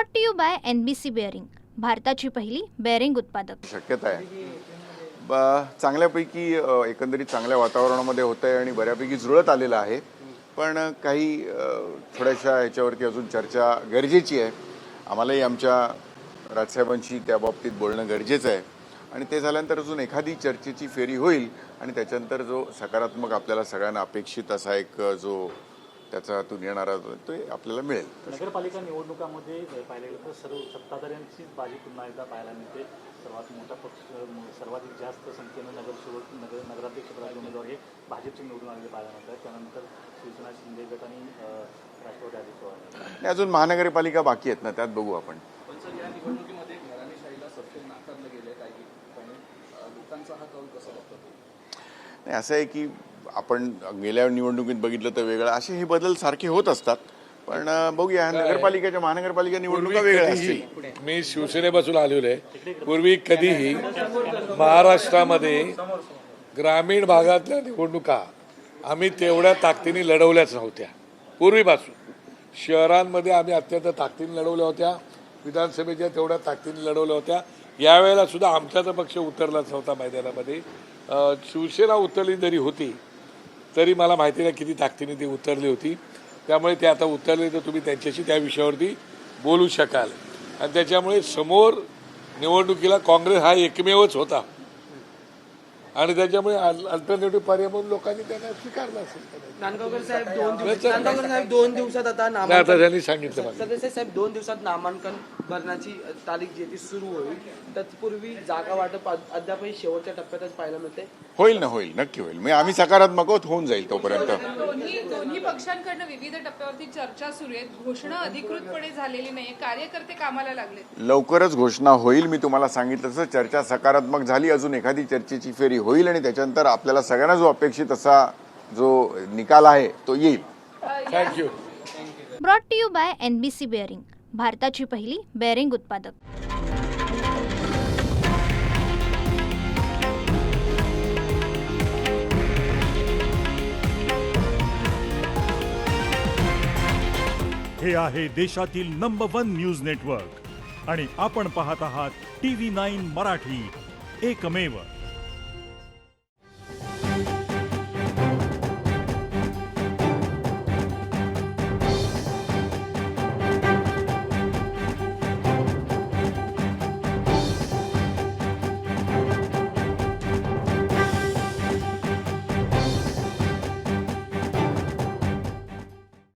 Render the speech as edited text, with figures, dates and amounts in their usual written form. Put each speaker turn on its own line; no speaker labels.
Brought to you by NBC bearing, भारताची पहिली bearing उत्पादक.
शक्यता आहे चांगल्यापैकी एकंदरीत चांगल्या वातावरणामध्ये होत आहे आणि बऱ्यापैकी जुळत आलेलं आहे. पण काही थोड्याशा ह्याच्यावरती अजून चर्चा गरजेची आहे. आम्हालाही आमच्या राजसाहेबांशी त्या बाबतीत बोलणं गरजेचं आहे आणि ते झाल्यानंतर अजून एखादी चर्चेची फेरी होईल आणि त्याच्यानंतर जो सकारात्मक आपल्याला सगळ्यांना अपेक्षित असा एक जो त्याच्यातून येणारा तो आपल्याला मिळेल.
नगरपालिका निवडणुकामध्ये पाहिलं गेलं तर सर्व सत्ताधाऱ्यांचीच बाजी पुन्हा एकदा पाहायला मिळते. सर्वात मोठा पक्ष, सर्वाधिक जास्त संख्येनं नगराध्यक्ष पदाचे उमेदवार हे भाजपचे निवडून आलेले पाहायला मिळतात. त्यानंतर शिवसेना, शिंदे गट आणि राष्ट्रवादी अजित पवार.
अजून महानगरपालिका बाकी आहेत ना, त्यात बघू आपण.
पण सर, या निवडणुकीमध्ये घराणेशाहीला सत्य नाकारलं गेलं काही लोकांचा हा कौल कसा बघतो?
नाही, असं आहे की आपण गेल्या निवडणुकीत बघितलं तर वेगळं असे हे बदल सारखे होत असतात. पण बघूया नगरपालिकेच्या महानगरपालिका निवडणुका वेगळ्या असतील.
मी शिवसेनेपासून आलेलो आहे. पूर्वी कधीही महाराष्ट्रामध्ये ग्रामीण भागातल्या निवडणुका आम्ही तेवढ्या ताकदीने लढवल्याच नव्हत्या. पूर्वीपासून शहरांमध्ये आम्ही अत्यंत ताकदीने लढवल्या होत्या, विधानसभेच्या तेवढ्या ताकदीने लढवल्या होत्या. यावेळेला सुद्धा आमचाच पक्ष उतरलाच नव्हता मैदानामध्ये. शिवसेना उतरली जरी होती तरी मला माहिती नाही किती ताकदीने ती उतरली होती. त्यामुळे ते आता उतरले तर तुम्ही त्यांच्याशी त्या विषयावरती बोलू शकाल. आणि त्याच्यामुळे समोर निवडणुकीला काँग्रेस हा एकमेवच होता आणि त्याच्यामुळे अल्टरनेटिव्ह पर्याय म्हणून लोकांनी त्यांना स्वीकारला असेल.
नांदगावकर साहेब 2 दिवसात आता
त्यांनी सांगितलं
सदस्य साहेब 2 दिवसात नामांकन भरण्याची तारीख जी ती सुरू होईल. तत्पूर्वी जागा वाटप अद्यापही शेवटच्या टप्प्यातच पाहायला मिळते.
होईल ना, होईल, नक्की होईल. म्हणजे आम्ही सकारात्मक होऊन जाईल तोपर्यंत.
दोन्ही पक्षांकडनं विविध टप्प्यावरती चर्चा सुरू आहेत. घोषणा अधिकृतपणे झालेली नाही, कार्यकर्ते कामाला लागले.
लवकरच घोषणा होईल. मी तुम्हाला सांगितलं तसं चर्चा सकारात्मक झाली. अजून एखादी चर्चेची फेरी होईल आणि त्याच्यानंतर आपल्याला सगळ्यांना जो अपेक्षित असा जो निकाल आहे तो येईल.
Thank you.
Brought to you by NBC bearing, भारताची पहिली बेअरिंग उत्पादक.
हे आहे देशातील नंबर 1 न्यूज नेटवर्क आणि आपण पाहत आहात TV9 मराठी, एकमेव.